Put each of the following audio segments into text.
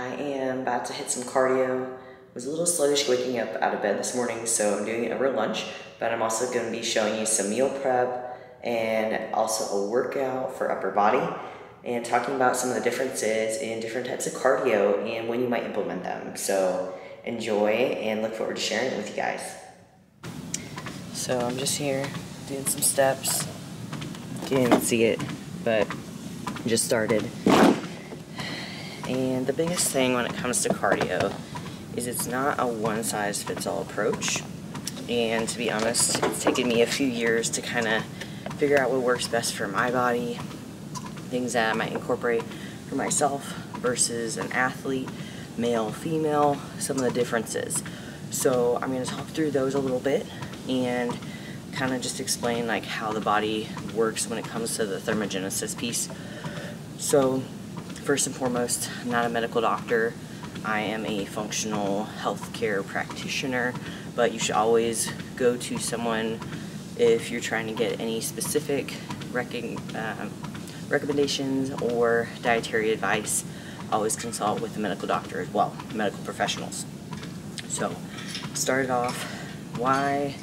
I am about to hit some cardio. Was a little sluggish waking up out of bed this morning, so I'm doing it over lunch, but I'm also going to be showing you some meal prep and also a workout for upper body and talking about some of the differences in different types of cardio and when you might implement them. So enjoy and look forward to sharing it with you guys. So I'm just here doing some steps. Can't even see it, but just started. And the biggest thing when it comes to cardio is it's not a one-size-fits-all approach. And to be honest, it's taken me a few years to kind of figure out what works best for my body, things that I might incorporate for myself versus an athlete, male, female, some of the differences. So I'm going to talk through those a little bit and kind of just explain like how the body works when it comes to the thermogenesis piece. So first and foremost, I'm not a medical doctor. I am a functional healthcare practitioner, but you should always go to someone if you're trying to get any specific recommendations or dietary advice. Always consult with a medical doctor as well, medical professionals. So, started off, why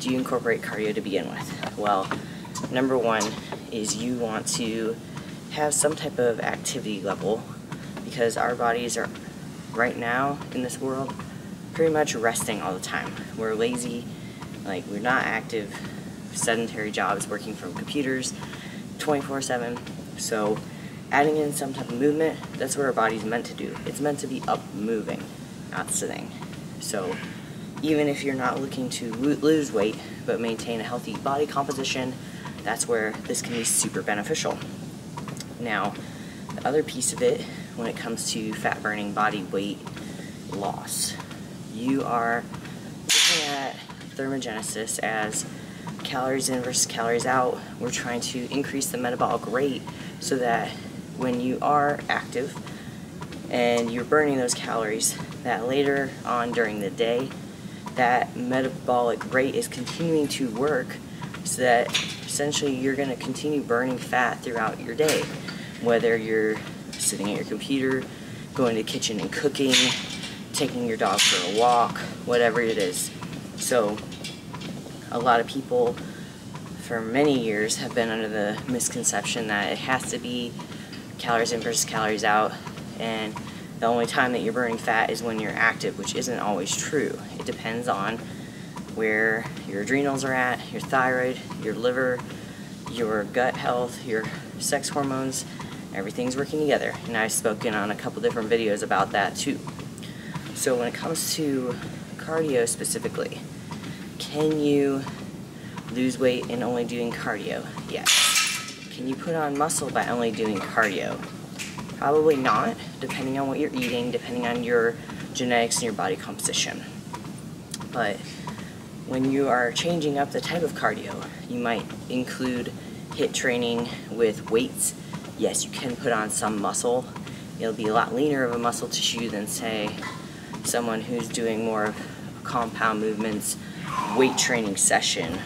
do you incorporate cardio to begin with? Well, number one is you want to have some type of activity level because our bodies are right now in this world pretty much resting all the time. We're lazy, like we're not active, sedentary jobs working from computers 24/7. So adding in some type of movement, that's what our body's meant to do. It's meant to be up moving, not sitting. So even if you're not looking to lose weight but maintain a healthy body composition, that's where this can be super beneficial. Now, the other piece of it, when it comes to fat burning body weight loss, you are looking at thermogenesis as calories in versus calories out. We're trying to increase the metabolic rate so that when you are active and you're burning those calories, that later on during the day, that metabolic rate is continuing to work so that essentially you're going to continue burning fat throughout your day, whether you're sitting at your computer, going to the kitchen and cooking, taking your dog for a walk, whatever it is. So a lot of people for many years have been under the misconception that it has to be calories in versus calories out, and the only time that you're burning fat is when you're active, which isn't always true. It depends on where your adrenals are at, your thyroid, your liver, your gut health, your sex hormones. Everything's working together, and I've spoken on a couple different videos about that too. So when it comes to cardio specifically, can you lose weight in only doing cardio? Yes. Can you put on muscle by only doing cardio? Probably not, depending on what you're eating, depending on your genetics and your body composition. But when you are changing up the type of cardio, you might include HIIT training with weights. Yes, you can put on some muscle. It'll be a lot leaner of a muscle tissue than, say, someone who's doing more of compound movements, weight training session,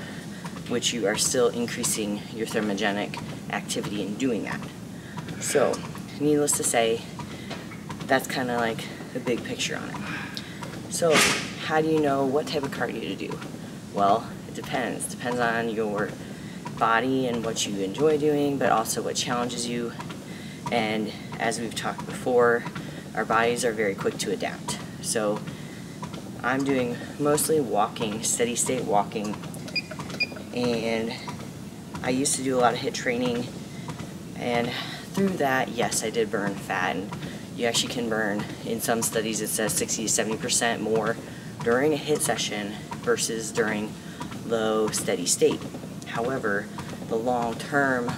which you are still increasing your thermogenic activity in doing that. So, needless to say, that's kind of like the big picture on it. So, how do you know what type of cardio to do? Well, it depends. It depends on your body and what you enjoy doing, but also what challenges you. And as we've talked before, our bodies are very quick to adapt. So I'm doing mostly walking, steady state walking, and I used to do a lot of HIIT training, and through that, yes, I did burn fat, and you actually can burn, in some studies it says 60 to 70% more during a HIIT session versus during low steady state. However, the long-term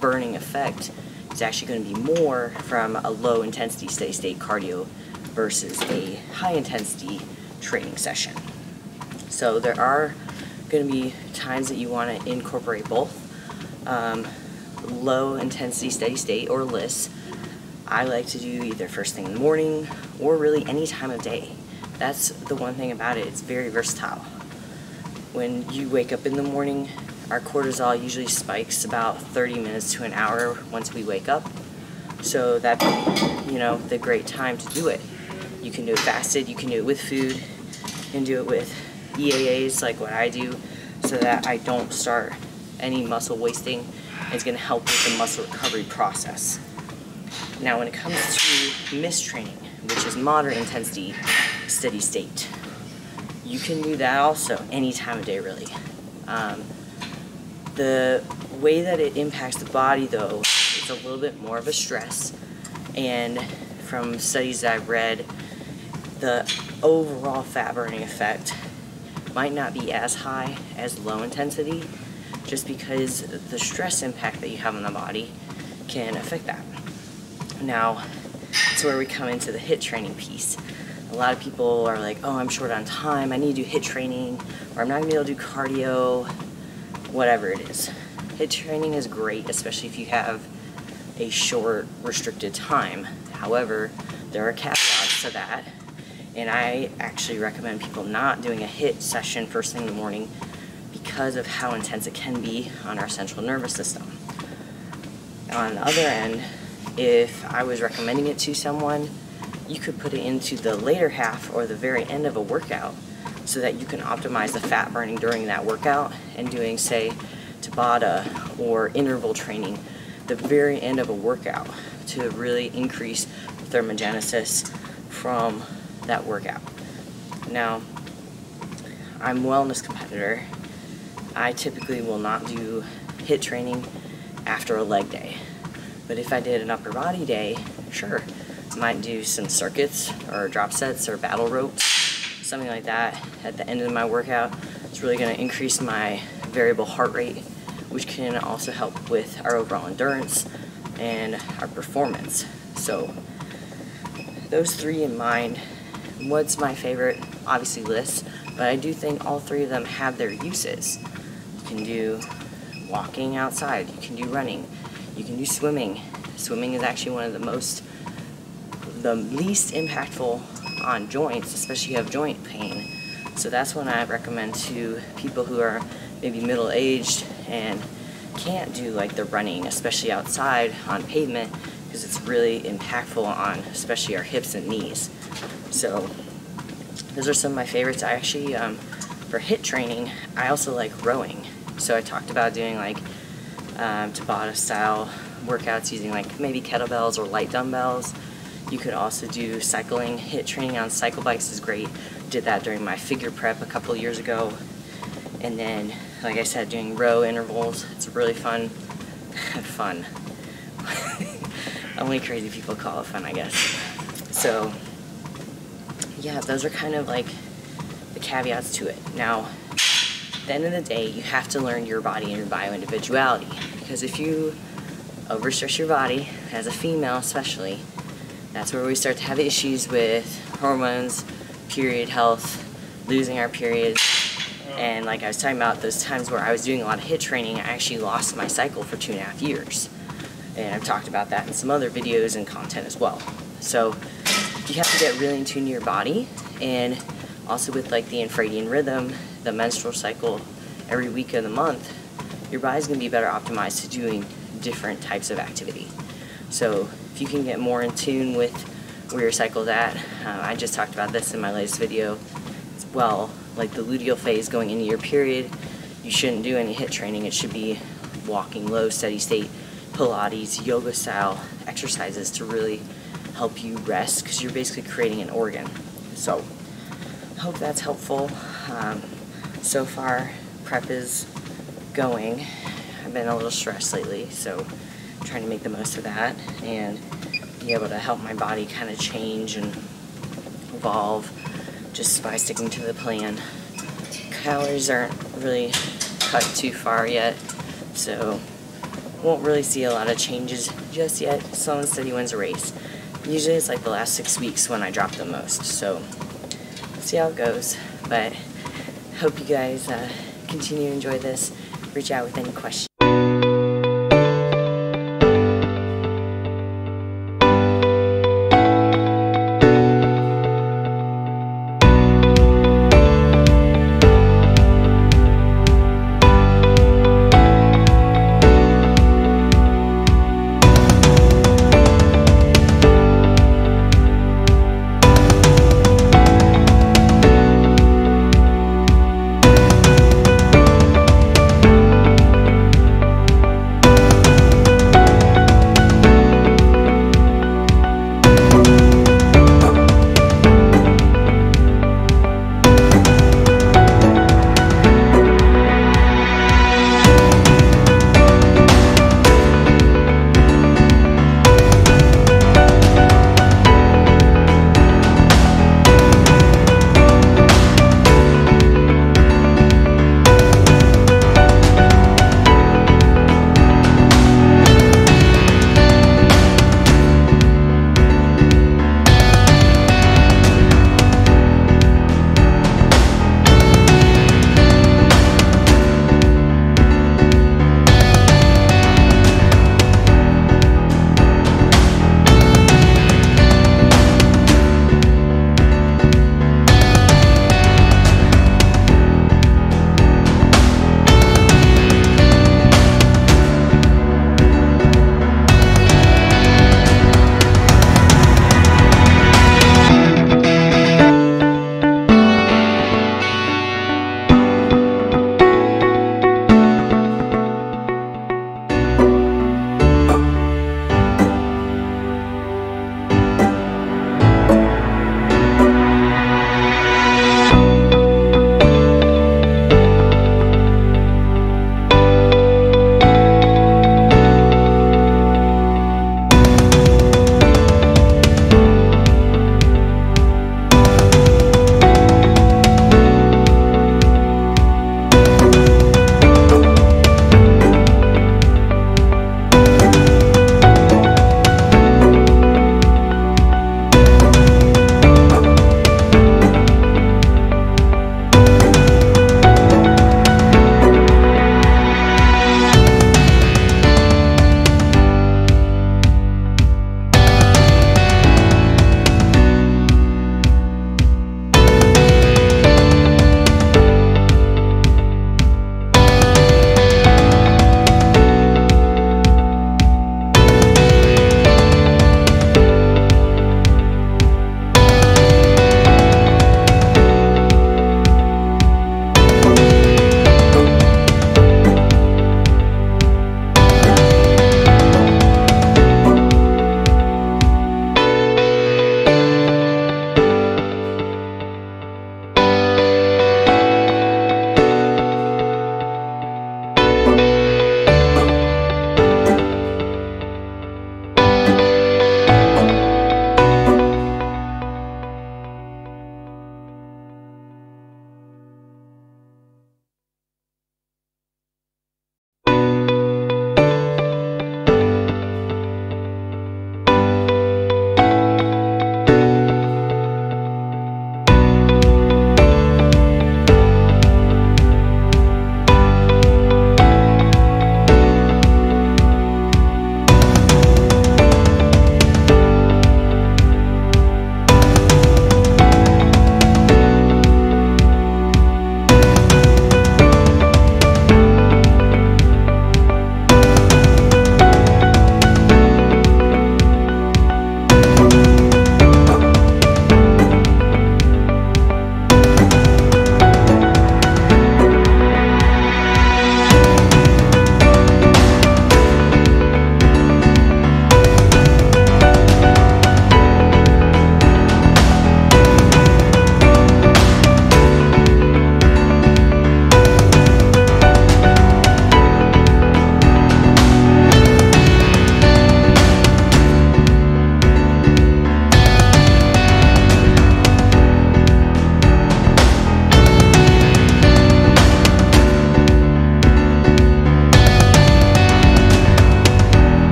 burning effect is actually going to be more from a low-intensity steady-state cardio versus a high-intensity training session. So there are going to be times that you want to incorporate both. Low-intensity steady-state, or LISS, I like to do either first thing in the morning or really any time of day. That's the one thing about it, it's very versatile. When you wake up in the morning, our cortisol usually spikes about 30 minutes to an hour once we wake up. So that'd be, you know, the great time to do it. You can do it fasted, you can do it with food, you can do it with EAAs like what I do, so that I don't start any muscle wasting. It's going to help with the muscle recovery process. Now when it comes to MISS training, which is moderate intensity steady state, you can do that also any time of day really. The way that it impacts the body though is a little bit more of a stress, and from studies that I've read, the overall fat burning effect might not be as high as low intensity, just because the stress impact that you have on the body can affect that. Now, that's where we come into the HIIT training piece. A lot of people are like, oh, I'm short on time, I need to do HIIT training, or I'm not gonna be able to do cardio, whatever it is. HIIT training is great, especially if you have a short, restricted time. However, there are caveats to that, and I actually recommend people not doing a HIIT session first thing in the morning because of how intense it can be on our central nervous system. On the other end, if I was recommending it to someone, you could put it into the later half or the very end of a workout so that you can optimize the fat burning during that workout, and doing, say, Tabata or interval training the very end of a workout to really increase thermogenesis from that workout. Now, I'm a wellness competitor. I typically will not do HIIT training after a leg day. But if I did an upper body day, sure, I might do some circuits or drop sets or battle ropes, something like that at the end of my workout. It's really going to increase my variable heart rate, which can also help with our overall endurance and our performance. So those three in mind. What's my favorite? Obviously LISS, but I do think all three of them have their uses. You can do walking outside, you can do running, you can do swimming. Swimming is actually one of the least impactful on joints, especially if you have joint pain. So that's one I recommend to people who are maybe middle-aged and can't do like the running, especially outside on pavement, because it's really impactful on especially our hips and knees. So those are some of my favorites. I actually, for HIIT training, I also like rowing. So I talked about doing like Tabata style workouts using like maybe kettlebells or light dumbbells. You could also do cycling. HIIT training on cycle bikes is great. Did that during my figure prep a couple years ago. And then, like I said, doing row intervals. It's really fun. Fun. Only crazy people call it fun, I guess. So, yeah, those are kind of like the caveats to it. Now, at the end of the day, you have to learn your body and your bio-individuality. Because if you overstress your body, as a female especially, that's where we start to have issues with hormones, period health, losing our periods. And like I was talking about, those times where I was doing a lot of HIIT training, I actually lost my cycle for 2.5 years. And I've talked about that in some other videos and content as well. So you have to get really in tune to your body, and also with like the infradian rhythm, the menstrual cycle every week of the month, your body's going to be better optimized to doing different types of activity. So if you can get more in tune with where your cycle's at, I just talked about this in my latest video as well, like the luteal phase going into your period, you shouldn't do any HIIT training. It should be walking low, steady state, Pilates, yoga style exercises to really help you rest, because you're basically creating an organ. So I hope that's helpful. So far, prep is going. I've been a little stressed lately, so I'm trying to make the most of that and be able to help my body kind of change and evolve just by sticking to the plan. Calories aren't really cut too far yet, so won't really see a lot of changes just yet. Slow and steady wins a race. Usually it's like the last 6 weeks when I drop the most, so see how it goes. But hope you guys continue to enjoy this. Reach out with any questions.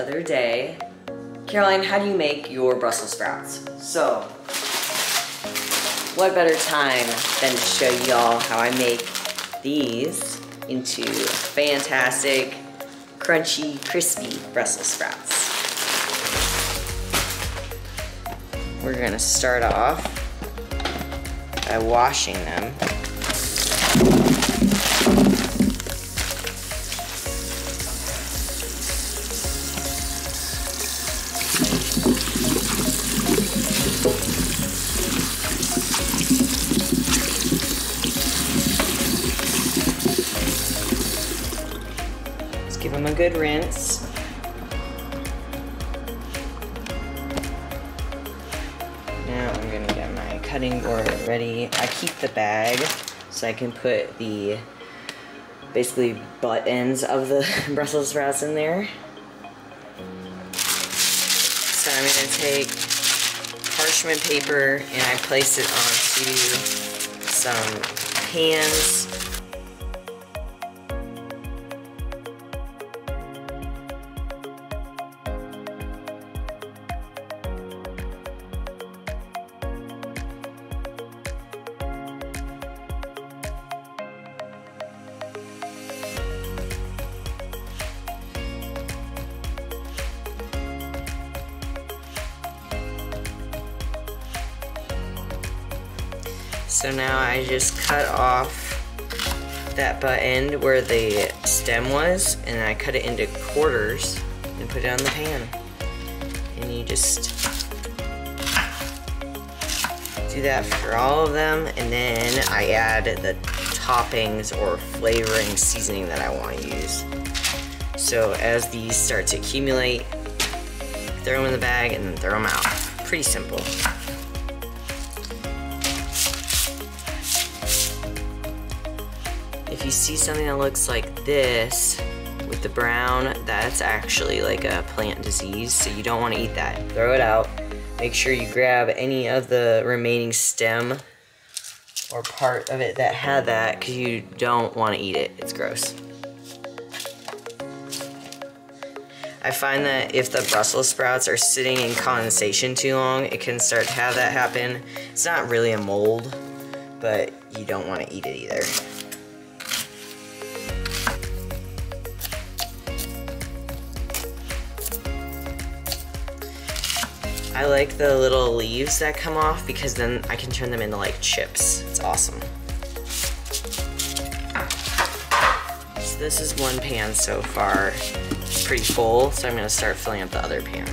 other day. Caroline, how do you make your Brussels sprouts? So, what better time than to show y'all how I make these into fantastic, crunchy, crispy Brussels sprouts. We're gonna start off by washing them. Give them a good rinse. Now I'm gonna get my cutting board ready. I keep the bag so I can put the basically butt ends of the Brussels sprouts in there. So I'm gonna take parchment paper and I place it onto some pans. So now I just cut off that butt end where the stem was, and I cut it into quarters and put it on the pan. And you just do that for all of them, and then I add the toppings or flavoring seasoning that I want to use. So as these start to accumulate, throw them in the bag and then throw them out. Pretty simple. If you see something that looks like this with the brown, that's actually like a plant disease, so you don't want to eat that. Throw it out. Make sure you grab any of the remaining stem or part of it that had that, because you don't want to eat it. It's gross. I find that if the Brussels sprouts are sitting in condensation too long, it can start to have that happen. It's not really a mold, but you don't want to eat it either. I like the little leaves that come off because then I can turn them into like chips. It's awesome. So this is one pan so far. It's pretty full, so I'm gonna start filling up the other pan.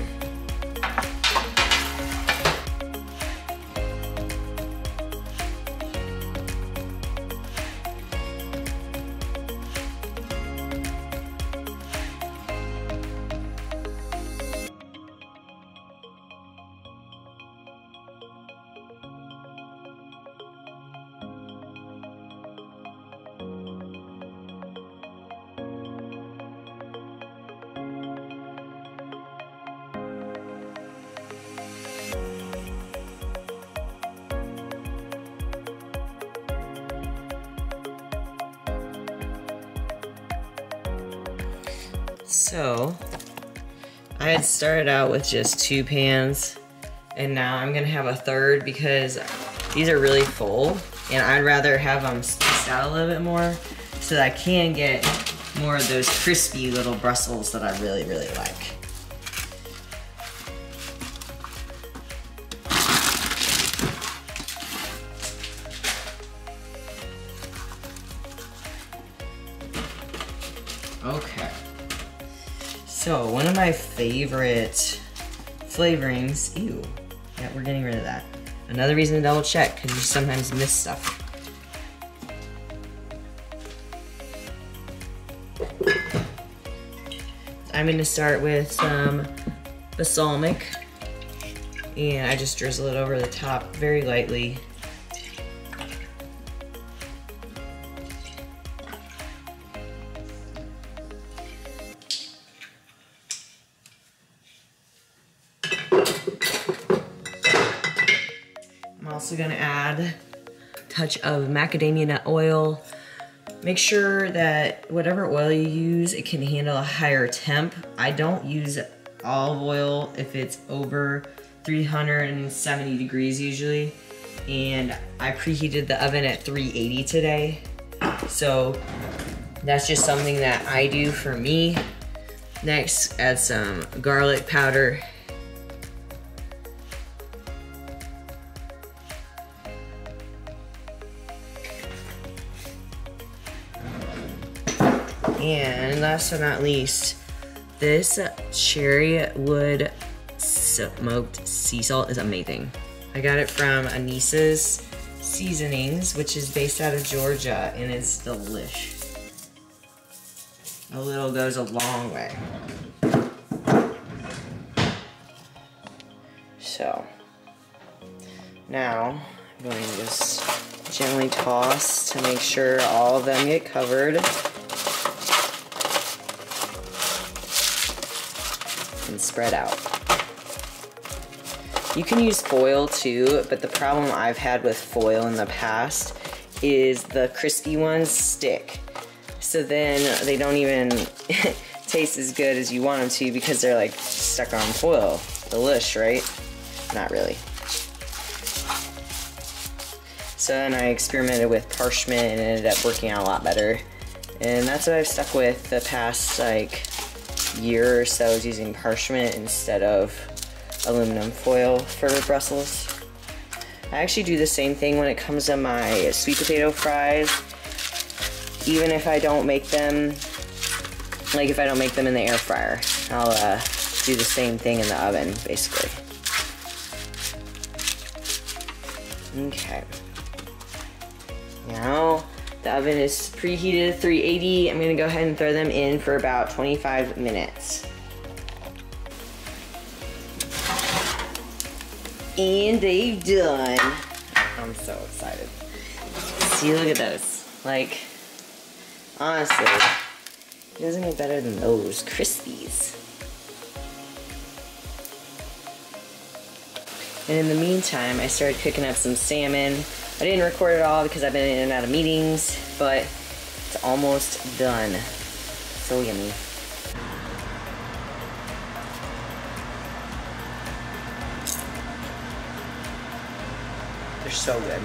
So, I had started out with just 2 pans, and now I'm gonna have a third because these are really full, and I'd rather have them spaced out a little bit more so that I can get more of those crispy little Brussels that I really, really like. Okay. So, one of my favorite flavorings, ew, yeah, we're getting rid of that. Another reason to double check, because you sometimes miss stuff. I'm going to start with some balsamic, and I just drizzle it over the top very lightly. I'm also going to add a touch of macadamia nut oil. Make sure that whatever oil you use, it can handle a higher temp. I don't use olive oil if it's over 370 degrees usually. And I preheated the oven at 380 today. So that's just something that I do for me. Next, add some garlic powder. And last but not least, this cherry wood smoked sea salt is amazing. I got it from Anissa's Seasonings, which is based out of Georgia, and it's delish. A little goes a long way. So, now I'm going to just gently toss to make sure all of them get covered. And spread out. You can use foil too, but the problem I've had with foil in the past is the crispy ones stick. So then they don't even taste as good as you want them to because they're like stuck on foil. Delish, right? Not really. So then I experimented with parchment and it ended up working out a lot better. And that's what I've stuck with the past like year or so, is using parchment instead of aluminum foil for Brussels. I actually do the same thing when it comes to my sweet potato fries. Even if I don't make them, like if I don't make them in the air fryer, I'll do the same thing in the oven, basically. Okay. Now, the oven is preheated at 380. I'm gonna go ahead and throw them in for about 25 minutes. And they've done. I'm so excited. See, look at those. Like, honestly, it doesn't get better than those Crispies. And in the meantime, I started cooking up some salmon. I didn't record it all because I've been in and out of meetings, but it's almost done. So yummy. They're so good.